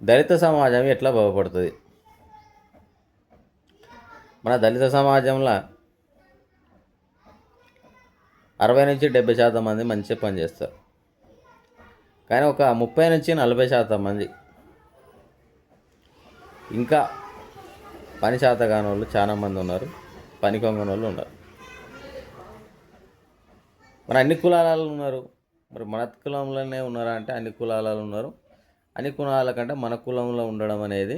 దళిత సమాజం ఎట్లా బాగుపడుతుంది? మన దళిత సమాజంలో 60-70% మంది మంచిగా పనిచేస్తారు. కానీ ఒక 30-40% మంది ఇంకా పని చేతగాని వాళ్ళు చాలామంది ఉన్నారు, పని కొంగని వాళ్ళు ఉన్నారు. మరి అన్ని కులాలలో ఉన్నారు. మరి మన కులంలోనే ఉన్నారా అంటే అన్ని కులాలలో ఉన్నారు. అన్ని కులాల కంటే మన కులంలో ఉండడం అనేది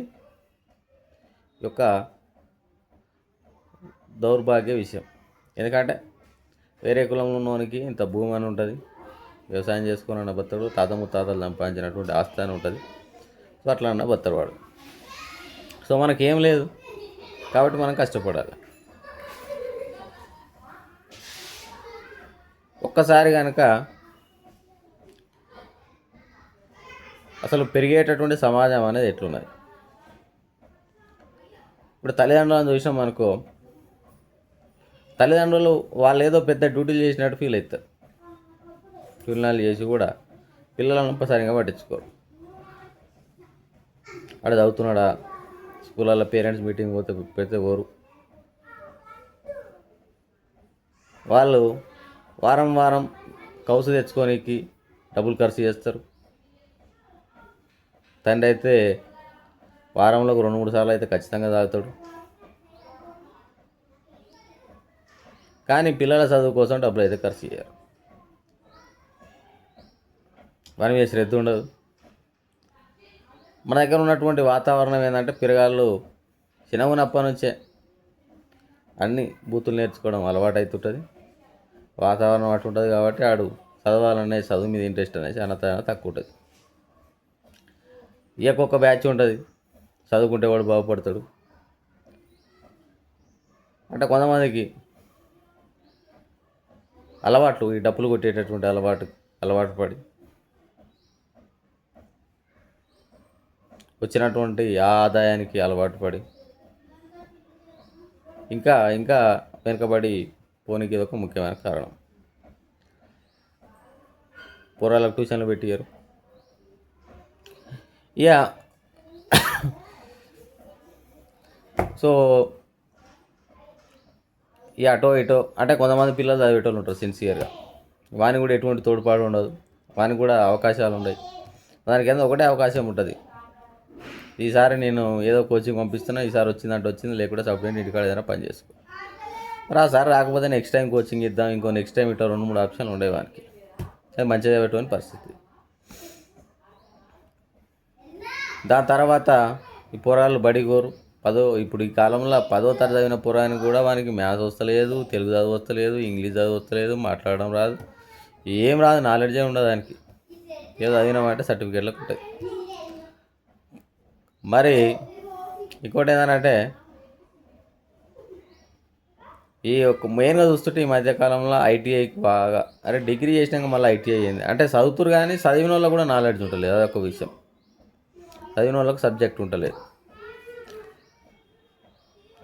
యొక్క దౌర్భాగ్య విషయం. ఎందుకంటే వేరే కులంలో ఉన్నవానికి ఇంత భూమి అని ఉంటుంది, వ్యవసాయం చేసుకుని అన్న బతడు, తాత ముత్తాతలు సంపాదించినటువంటి ఆస్తి అని ఉంటుంది. సో అట్లా అన్న బతడు వాడు. సో మనకేం లేదు కాబట్టి మనం కష్టపడాలి. ఒక్కసారి కనుక అసలు పెరిగేటటువంటి సమాజం అనేది ఎట్లున్నది? ఇప్పుడు తల్లిదండ్రులను చూసినాం అనుకో, తల్లిదండ్రులు వాళ్ళు ఏదో పెద్ద డ్యూటీలు చేసినట్టు ఫీల్ అవుతారు. కూలినాలు చేసి కూడా పిల్లలను సరిగా పట్టించుకోరు. ఆడ చదువుతున్నాడా, స్కూళ్ళల్లో పేరెంట్స్ మీటింగ్ పెడితే పోరు. వాళ్ళు వారం వారం కౌసు తెచ్చుకోనికి డబ్బులు ఖర్చు చేస్తారు. తండ్రి అయితే వారంలో 2-3 సార్లు అయితే ఖచ్చితంగా తాగుతాడు. కానీ పిల్లల చదువు కోసం డబ్బులు అయితే ఖర్చు చేయరు. వారి మీద శ్రద్ధ ఉండదు. మన దగ్గర ఉన్నటువంటి వాతావరణం ఏంటంటే పిల్లగాళ్ళు చిన్నప్పటి నుంచే అన్ని బూతులు నేర్చుకోవడం అలవాటు అవుతుంటుంది. వాతావరణం అటు ఉంటుంది కాబట్టి ఆడు చదవాలనే చదువు మీద ఇంట్రెస్ట్ అనేది చాలా తక్కువ ఉంటుంది. ఒక్కొక్క బ్యాచ్ ఉంటుంది, చదువుకుంటే వాడు బాగుపడతాడు. అంటే కొంతమందికి అలవాట్లు, ఈ డప్పులు కొట్టేటటువంటి అలవాటు పడి వచ్చినటువంటి ఆ ఆదాయానికి అలవాటు పడి ఇంకా ఇంకా వెనుకబడి పోనీకి ఇది ఒక ముఖ్యమైన కారణం. పోరాలకు ట్యూషన్లు పెట్టారు. ఇక సో ఈ అటో ఇటో అంటే కొంతమంది పిల్లలు చదివేటోళ్ళు ఉంటారు సిన్సియర్గా, వానికి కూడా ఎటువంటి తోడ్పాటు ఉండదు, వానికి కూడా అవకాశాలు ఉన్నాయి. దానికి ఏదో ఒకటే అవకాశం ఉంటుంది, ఈసారి నేను ఏదో కోచింగ్ పంపిస్తున్నా, ఈసారి వచ్చిందంటే వచ్చింది, లేకుండా సపరేట్ ఇంటికాడ ఏదైనా పని చేసుకో. మరి ఆ సార్ రాకపోతే నెక్స్ట్ టైం కోచింగ్ ఇద్దాం, ఇంకో నెక్స్ట్ టైం ఇట్లా 2-3 ఆప్షన్లు ఉండేవి వానికి. అది మంచిగా పెట్టని పరిస్థితి. దాని తర్వాత ఈ పోరాళ్ళు బడిగోరు ఇప్పుడు ఈ కాలంలో 10వ తరగతి చదివిన పోరానికి కూడా వానికి మ్యాథ్స్ వస్తలేదు, తెలుగు చదువు వస్తలేదు, ఇంగ్లీష్ చదువు వస్తలేదు, మాట్లాడడం రాదు, ఏం రాదు, నాలెడ్జే ఉండదు దానికి. ఏదో చదివినామంటే సర్టిఫికేట్లకు ఉంటుంది. మరి ఇంకోటి ఏంటంటే ఈ యొక్క మెయిన్గా చూస్తుంటే ఈ మధ్యకాలంలో ఐటీఐకి బాగా డిగ్రీ చేసినాక మళ్ళీ ఐటీఐ అయింది. అంటే చదువుతురు కానీ చదివిన వాళ్ళకు కూడా నాలెడ్జ్ ఉండలేదు. అదొక విషయం. చదివిన వాళ్ళకి సబ్జెక్ట్ ఉండలేదు.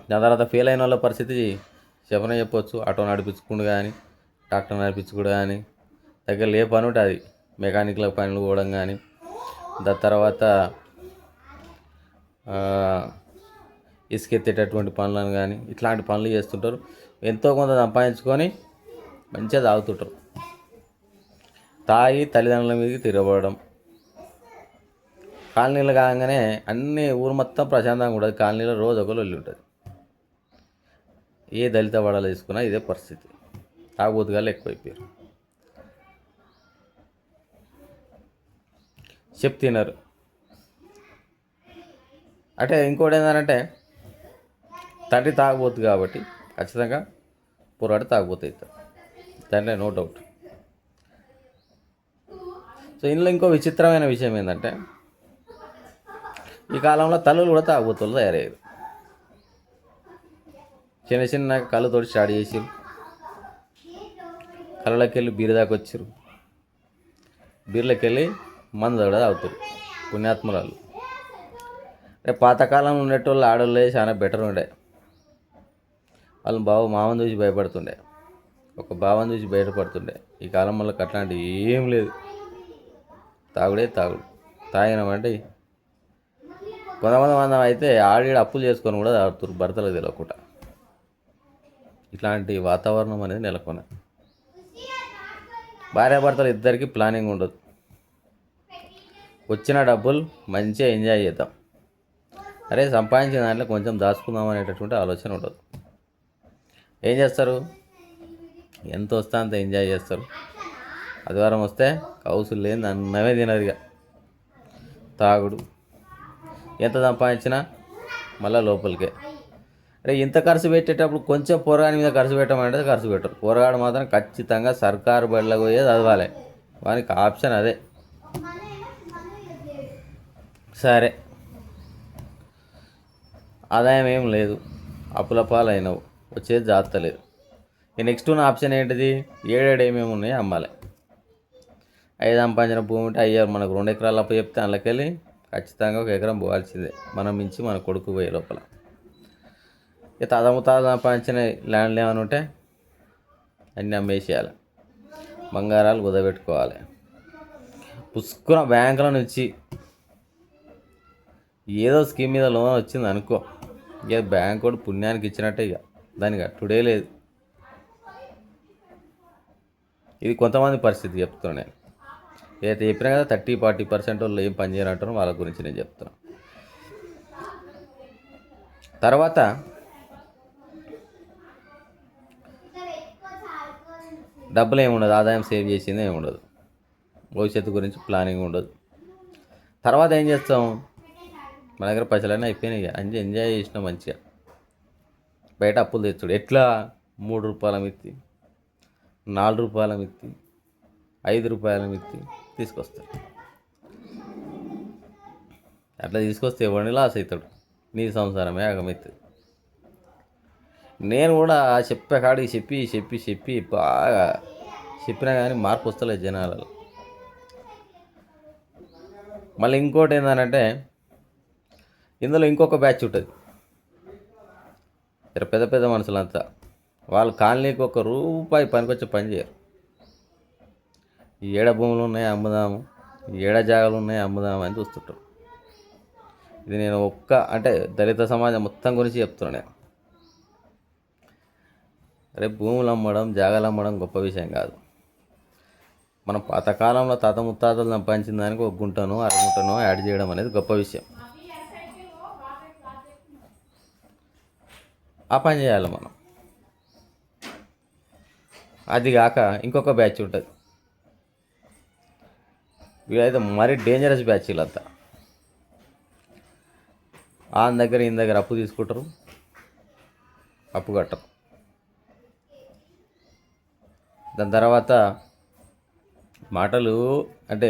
దాని తర్వాత ఫెయిల్ అయిన వాళ్ళ పరిస్థితి చెప్పవచ్చు. ఆటో నడిపించుకుంటూ కానీ, ట్రాక్టర్ నడిపించుకుంటూ కానీ, దగ్గర ఏ పని ఉంటే అది మెకానిక్ల పనులు పోవడం కానీ, దాని తర్వాత ఇసుకెత్తేటటువంటి పనులను కానీ ఇట్లాంటి పనులు చేస్తుంటారు. ఎంతో కొంత సంపాదించుకొని మంచిగా తాగుతుంటారు. తాగి తల్లిదండ్రుల మీదకి తిరగబడడం. కాలనీలు కాగానే అన్ని ఊరు మొత్తం ప్రశాంతంగా ఉంటుంది. కాలనీలో రోజు ఒకరు వెళ్ళి ఉంటుంది. ఏ దళిత వాడలు తీసుకున్నా ఇదే పరిస్థితి. తాగుబోతుగాళ్ళు ఎక్కువైపోయారు. తినరు. అంటే ఇంకోటి ఏంటంటే తండ్రి తాగబోతు కాబట్టి ఖచ్చితంగా పోరాడి తాగబోతు అవుతారు. దాంట్లో నో డౌట్. సో ఇందులో ఇంకో విచిత్రమైన విషయం ఏంటంటే ఈ కాలంలో తల్లులు కూడా తాగబోతులు తయారయ్యారు. చిన్న చిన్న కళ్ళతోటి స్టార్ట్ చేసారు. కళ్ళకి వెళ్ళి బీరు దాకా వచ్చారు. బీర్లకి వెళ్ళి మందు కూడా తాగుతారు. పుణ్యాత్మరాలు. రేపు పాతకాలంలో ఉండేటోళ్ళు ఆడోళ్ళే చాలా బెటర్ ఉండే. వాళ్ళు మామని చూసి భయపడుతుండే, ఒక భావం చూసి బయటపడుతుండే. ఈ కాలం వల్ల అట్లాంటివి ఏం లేదు. తాగుడే తాగుడు. తాగినామంటే కొంతమంది అయితే ఆడి అప్పులు చేసుకొని కూడా తాగుతారు భర్తలకు తెలియకుండా. ఇట్లాంటి వాతావరణం అనేది నెలకొన్నది. భార్యాభర్తలు ఇద్దరికీ ప్లానింగ్ ఉండదు. వచ్చిన డబ్బులు మంచిగా ఎంజాయ్ చేద్దాం, అరే సంపాదించిన దాంట్లో కొంచెం దాచుకుందాం అనేటటువంటి ఆలోచన ఉండదు. ఏం చేస్తారు, ఎంత వస్తే అంత ఎంజాయ్ చేస్తారు. ఆదివారం వస్తే కౌసులు లేని అన్నమే తినరు. ఇక తాగుడు, ఎంత సంపాదించినా మళ్ళీ లోపలికే. అరే ఇంత ఖర్చు పెట్టేటప్పుడు కొంచెం పోరగాని మీద ఖర్చు పెట్టమంటే ఖర్చు పెట్టరు. పోరగాడు మాత్రం ఖచ్చితంగా సర్కారు బడిలోకి పోయే చదవాలి, వానికి ఆప్షన్ అదే. సరే ఆదాయం ఏం లేదు, అప్పుల పాలైనవు, వచ్చేది జాతలేదు. ఈ నెక్స్ట్ ఉన్న ఆప్షన్ ఏంటిది, ఏడేడు ఏమేమి ఉన్నాయో అమ్మాలి. 5 సంపాదించిన భూమి ఉంటే అయ్యారు మనకు 2 ఎకరాలు అప్పు చెప్తే అందులోకెళ్ళి ఖచ్చితంగా 1 ఎకరం పోవాల్సిందే, మనం మించి మన కొడుకు పోయే లోపల. ఇక తాత ముత్తాత సంపాదించిన ల్యాండ్లు ఏమైనా ఉంటే అన్నీ అమ్మేసేయాలి, బంగారాలు కుదబెట్టుకోవాలి. పుష్కున బ్యాంకుల నుంచి ఏదో స్కీమ్ మీద లోన్ వచ్చింది అనుకో, ఇక బ్యాంక్ కూడా పుణ్యానికి ఇచ్చినట్టే, ఇక దానికి కట్టుడే లేదు. ఇది కొంతమంది పరిస్థితి చెప్తున్నాను నేను. ఏదైతే చెప్పినా కదా 30-40% వాళ్ళు ఏం పని చేయనంటారో వాళ్ళ గురించి నేను చెప్తున్నాను. తర్వాత డబ్బులు ఏముండదు, ఆదాయం సేవ్ చేసింది ఏముండదు, భవిష్యత్తు గురించి ప్లానింగ్ ఉండదు. తర్వాత ఏం చేస్తాం, మన దగ్గర పైసలన్నీ అయిపోయినాయి, అన్నీ ఎంజాయ్ చేసినాం మంచిగా. బయట అప్పులు తెచ్చుడు ఎట్లా, 3 రూపాయల మిత్తి, 4 రూపాయల మిత్తి, 5 రూపాయల మిత్తి తీసుకొస్తాడు. అట్లా తీసుకొస్తే ఎవరిని లాస్ అవుతాడు, నీ సంసారమే ఆగమవుతుంది. నేను కూడా చెప్పే కాడికి చెప్పి చెప్పి చెప్పి బాగా చెప్పినా కానీ మార్పు వస్తలేదు జనాలలో. మళ్ళీ ఇంకోటి ఏంటంటే ఇందులో ఇంకొక బ్యాచ్ ఉంటుంది, పెద్ద పెద్ద మనుషులంతా. వాళ్ళు కాలనీకి 1 రూపాయి పనికొచ్చే పని చేయరు. ఏడ భూములు ఉన్నాయి అమ్ముదాము, ఏడ జాగాలు ఉన్నాయి అమ్ముదాము అని చూస్తుంటారు. ఇది నేను అంటే దళిత సమాజం మొత్తం గురించి చెప్తున్నాను నేను. రేపు భూములు అమ్మడం, జాగాలు అమ్మడం గొప్ప విషయం కాదు. మనం పాతకాలంలో తాత ముత్తాతలు సంపాదించిన దానికి 1 గుంటనో 1/2 గుంటనో యాడ్ చేయడం అనేది గొప్ప విషయం. ఆ పని చేయాలి మనం. అది కాక ఇంకొక బ్యాచ్ ఉంటుంది, వీళ్ళైతే మరీ డేంజరస్ బ్యాచ్. వీళ్ళంతా ఆయన దగ్గర ఈయన దగ్గర అప్పు తీసుకుంటారు, అప్పు కట్టరు. దాని తర్వాత మాటలు అంటే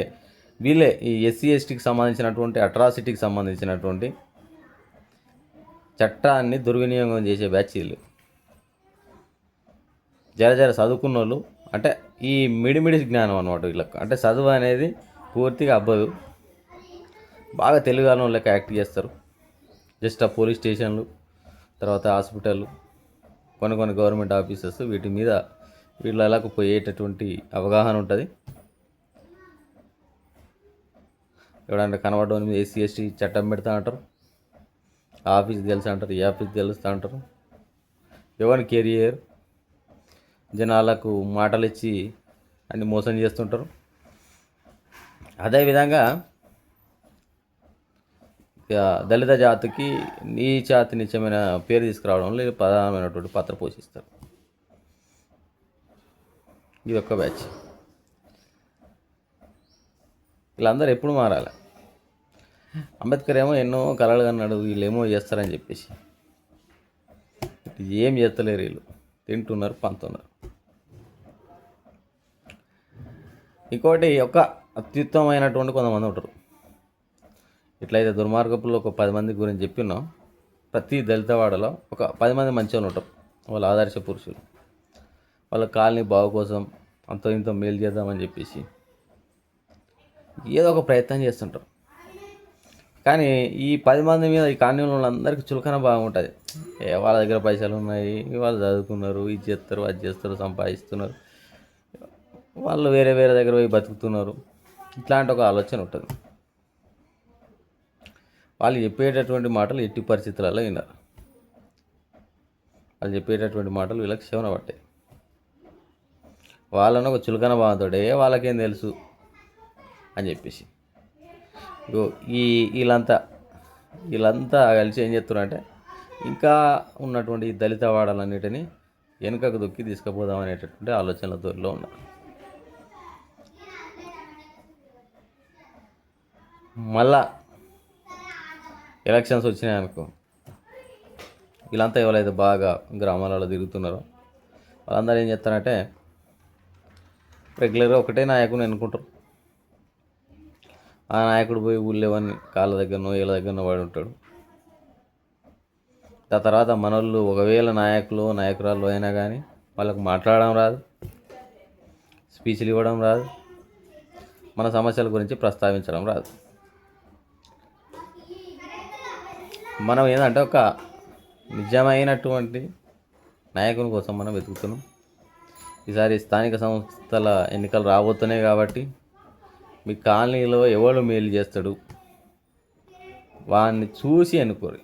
వీళ్ళే ఈ ఎస్సీ ఎస్టీకి సంబంధించినటువంటి అట్రాసిటీకి సంబంధించినటువంటి చట్టాన్ని దుర్వినియోగం చేసే బ్యాచ్ వీళ్ళు. జర చదువుకున్న వాళ్ళు, అంటే ఈ మిడిమిడి జ్ఞానం అనమాట వీళ్ళకి. అంటే చదువు అనేది పూర్తిగా అబ్బదు, బాగా తెలుగులో లెక్క యాక్ట్ చేస్తారు. జస్ట్ ఆ పోలీస్ స్టేషన్లు, తర్వాత హాస్పిటళ్ళు, కొన్ని గవర్నమెంట్ ఆఫీసెస్, వీటి మీద వీళ్ళకు పోయేటటువంటి అవగాహన ఉంటుంది. ఎవడంటే కనబడని మీద ఎస్సీ ఎస్టీ చట్టం పెడతా అంటారు, ఆఫీస్ తెలుసు అంటారు, ఈ ఆఫీస్ తెలుస్తూ అంటారు. ఎవరిని కెరియర్ జనాలకు మాటలు ఇచ్చి అన్ని మోసం చేస్తుంటారు. అదేవిధంగా దళిత జాతికి నీచమైన పేరు తీసుకురావడంలో ప్రధానమైనటువంటి పాత్ర పోషిస్తారు. ఇది ఒక్క బ్యాచ్. వీళ్ళందరూ ఎప్పుడు మారాలి. అంబేద్కర్ ఏమో ఎన్నో కలలు కన్నాడు, వీళ్ళేమో చేస్తారని చెప్పేసి. ఏం చేస్తలేరు వీళ్ళు, తింటున్నారు, పంతున్నారు. ఇంకోటి ఒక అత్యుత్తమైనటువంటి కొంతమంది ఉంటారు. ఇట్లయితే దుర్మార్గపుల్లో ఒక 10 మంది గురించి చెప్పినాం. ప్రతి దళితవాడలో ఒక 10 మంది మంచిగా ఉంటారు, వాళ్ళ ఆదర్శ పురుషులు. వాళ్ళ కాలనీ బాగు కోసం అంతో ఇంతో మేలు చేద్దామని చెప్పేసి ఏదో ఒక ప్రయత్నం చేస్తుంటారు. కానీ ఈ 10 మంది మీద ఈ కాలనీలో వాళ్ళందరికీ చులకన బాగుంటుంది. వాళ్ళ దగ్గర పైసలు ఉన్నాయి, వాళ్ళు చదువుకున్నారు, ఇది చేస్తారు, అది చేస్తారు, సంపాదిస్తున్నారు, వాళ్ళు వేరే దగ్గర పోయి బతుకుతున్నారు. ఇట్లాంటి ఒక ఆలోచన ఉంటుంది. వాళ్ళు చెప్పేటటువంటి మాటలు ఎట్టి పరిస్థితులలో విన్నారు. వాళ్ళు చెప్పేటటువంటి మాటలు వీళ్ళకి శవన పట్టాయి. వాళ్ళను ఒక చులకన భావంతోడే వాళ్ళకేం తెలుసు అని చెప్పేసి ఈ వీళ్ళంతా కలిసి ఏం చేస్తున్నారంటే ఇంకా ఉన్నటువంటి దళిత వాడలన్నిటినీ వెనుకకు దొక్కి తీసుకుపోదాం అనేటటువంటి ఆలోచనల ధోరణిలో ఉన్నారు. మళ్ళా ఎలక్షన్స్ వచ్చినాయనుకో, వీళ్ళంతా ఎవరైతే బాగా గ్రామాలలో తిరుగుతున్నారో వాళ్ళందరూ ఏం చేస్తారంటే రెగ్యులర్గా ఒకటే నాయకుని ఎన్నుకుంటారు. ఆ నాయకుడు పోయి ఊళ్ళేవన్నీ కాళ్ళ దగ్గరనో వీళ్ళ దగ్గరనో వాడి ఉంటాడు. ఆ తర్వాత మనోళ్ళు ఒకవేళ నాయకురాలు అయినా కానీ వాళ్ళకు మాట్లాడడం రాదు, స్పీచ్లు ఇవ్వడం రాదు, మన సమస్యల గురించి ప్రస్తావించడం రాదు. మనం ఏంటంటే ఒక నిజమైనటువంటి నాయకుని కోసం మనం వెతుకుతున్నాం. ఈసారి స్థానిక సంస్థల ఎన్నికలు రాబోతున్నాయి కాబట్టి మీ కాలనీలో ఎవరు మేలు చేస్తాడు వాడిని చూసి ఎన్నుకోరు.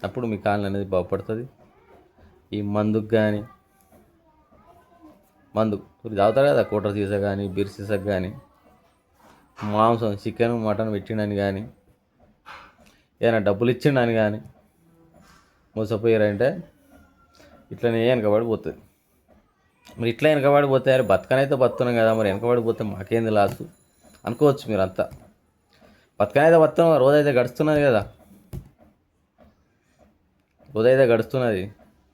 అప్పుడు మీ కాలనీ అనేది బాగుపడుతుంది. ఈ మందుకు కానీ మందు తాగుతారు కదా, కోటర్ సీసా కానీ బీర్ సీసాకు కానీ మాంసం చికెన్ మటన్ పెట్టిండని కానీ ఏదైనా డబ్బులు ఇచ్చిండని కానీ మోసపోయారంటే ఇట్లనే వెనకబడిపోతుంది. మరి ఇట్లా వెనకబడిపోతే అరే బతకనైతే బతున్నాం కదా, మరి వెనకబడిపోతే మాకేంది లాసు అనుకోవచ్చు మీరు అంతా. బతకనైతే బతున్నాం, రోజైతే గడుస్తున్నది కదా, రోజైతే గడుస్తున్నది.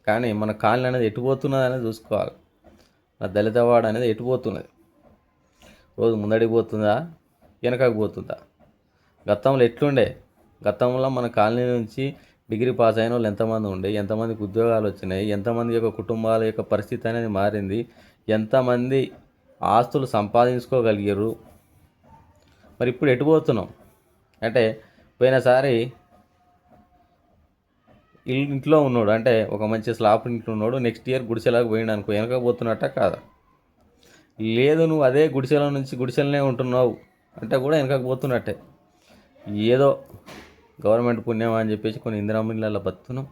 కానీ మన కాలనీ అనేది ఎటుపోతున్నది అనేది చూసుకోవాలి. నా దళిత వాడ అనేది ఎటుపోతున్నది, రోజు ముందడికి పోతుందా వెనకకు పోతుందా? గతంలో ఎట్లుండే, గతంలో మన కాలనీ నుంచి డిగ్రీ పాస్ అయిన వాళ్ళు ఎంతమంది ఉండే, ఎంతమందికి ఉద్యోగాలు వచ్చినాయి, ఎంతమంది యొక్క కుటుంబాల యొక్క పరిస్థితి అనేది మారింది, ఎంతమంది ఆస్తులు సంపాదించుకోగలిగారు. మరి ఇప్పుడు ఎటుపోతున్నాం అంటే పోయినసారి ఇంట్లో ఉన్నాడు అంటే ఒక మంచి స్లాబ్ ఇంట్లో ఉన్నాడు, నెక్స్ట్ ఇయర్ గుడిసెలాగా పోయిండు అనుకో, వెనకపోతున్నట్ట కాదా? లేదు నువ్వు అదే గుడిసెల నుంచి గుడిసెలనే ఉంటున్నావు అంటే కూడా వెనకపోతున్నట్టే. ఏదో గవర్నమెంట్ పుణ్యమా అని చెప్పేసి కొన్ని ఇందిరామిళ్ళల్లో బతున్నాం.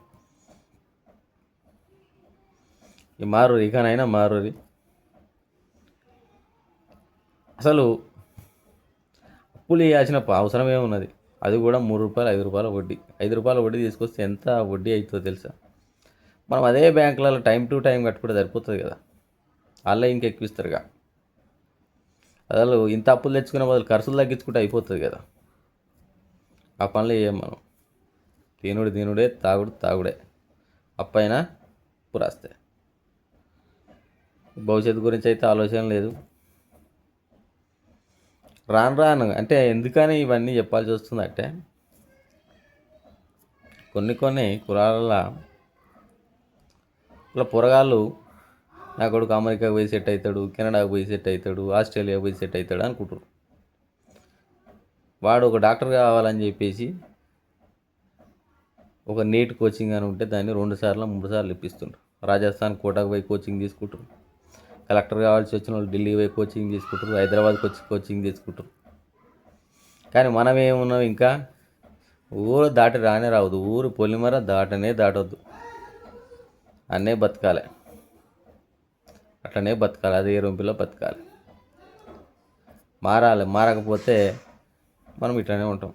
ఈ మారూరి ఇకనైనా మారూరి అసలు అప్పులు వేయాల్సిన అవసరం ఏమున్నది? అది కూడా ₹3 ₹5 వడ్డీ, ₹5 వడ్డీ తీసుకొస్తే ఎంత వడ్డీ అవుతుందో తెలుసా? మనం అదే బ్యాంకులలో టైం టు టైం కట్టుకుంటే సరిపోతుంది కదా, వాళ్ళే ఇంకెక్కిస్తారుగా. అసలు ఇంత అప్పులు తెచ్చుకునే బదులు ఖర్చులు తగ్గించుకుంటే అయిపోతుంది కదా. ఆ పనులు చేయం మనం. తినుడే, తాగుడే, అప్పైనా పురాస్తే. భవిష్యత్తు గురించి అయితే ఆలోచన లేదు. రాను అంటే ఎందుకని ఇవన్నీ చెప్పాల్సి వస్తుంది అంటే కొన్ని కులాలలో ఇలా పొరగాళ్ళు నా కొడుకు అమెరికాకు పోయి సెట్ అవుతాడు, కెనడాకు పోయి సెట్ అవుతాడు, ఆస్ట్రేలియాకు పోయి సెట్ అవుతాడు అనుకుంటారు. వాడు ఒక డాక్టర్ కావాలని చెప్పేసి ఒక నీట్ కోచింగ్ అని ఉంటే దాన్ని 2 సార్లు 3 సార్లు ఇప్పిస్తుంటారు. రాజస్థాన్ కోటాకు పోయి కోచింగ్ తీసుకుంటారు. కలెక్టర్ కావాల్సి వచ్చిన వాళ్ళు ఢిల్లీ పోయి కోచింగ్ తీసుకుంటారు, హైదరాబాద్కి వచ్చి కోచింగ్ తీసుకుంటారు. కానీ మనం ఏమున్నాం, ఇంకా ఊరు దాటి రానే రావద్దు, ఊరు పొలిమర దాటవద్దు, అన్నే బతకాలి, అట్లనే బతకాలి, అదే రొంపిలో బతకాలి. మారకపోతే మనం ఇట్లనే ఉంటాం.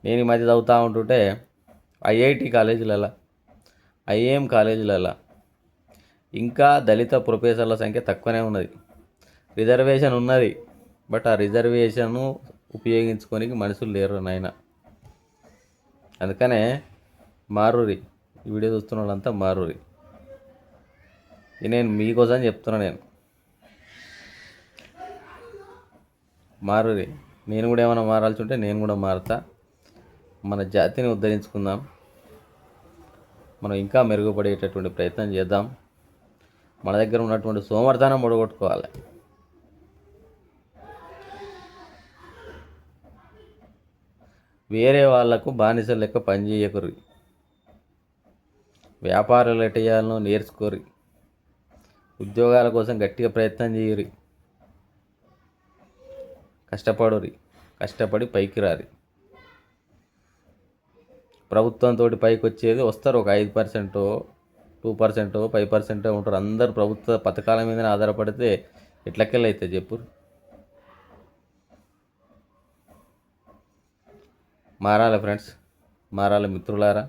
నేను ఈ మధ్య చదువుతూ ఉంటుంటే ఐఐటి కాలేజీలలో, ఐఏఎం కాలేజీలలో ఇంకా దళిత ప్రొఫెసర్ల సంఖ్య తక్కువనే ఉన్నది. రిజర్వేషన్ ఉన్నది, బట్ ఆ రిజర్వేషను ఉపయోగించుకోనికి మనుషులు లేరు నాయన. అందుకనే మారూరి, ఈ వీడియో చూస్తున్న వాళ్ళంతా మారూరి. నేను మీకోసం చెప్తున్నా, నేను మారూరి. నేను కూడా ఏమైనా మారాల్సి ఉంటే నేను కూడా మారుతా. మన జాతిని ఉద్ధరించుకుందాం, మనం ఇంకా మెరుగుపడేటటువంటి ప్రయత్నం చేద్దాం. మన దగ్గర ఉన్నటువంటి సోమర్థానం మూడగొట్టుకోవాలి. వేరే వాళ్లకు బానిసలు లెక్క పనిచేయకురి, వ్యాపారాలు ఎట్ట చేయాలనో నేర్చుకోరి, ఉద్యోగాల కోసం గట్టిగా ప్రయత్నం చేయరి, కష్టపడి పైకి రారి. ప్రభుత్వంతో పైకి వచ్చేది వస్తారు ఒక 5%, 2%, 5% ఉంటారు. అందరు ప్రభుత్వ పథకాల మీదనే ఆధారపడితే ఎట్లకెళ్ళి అయితే చెప్పు. మారాలి ఫ్రెండ్స్, మారాలి మిత్రులారా.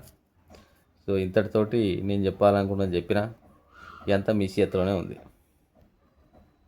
సో ఇంతటితోటి నేను చెప్పాలనుకున్నది చెప్పిన, ఇదంతా మీ చేతిలోనే ఉంది.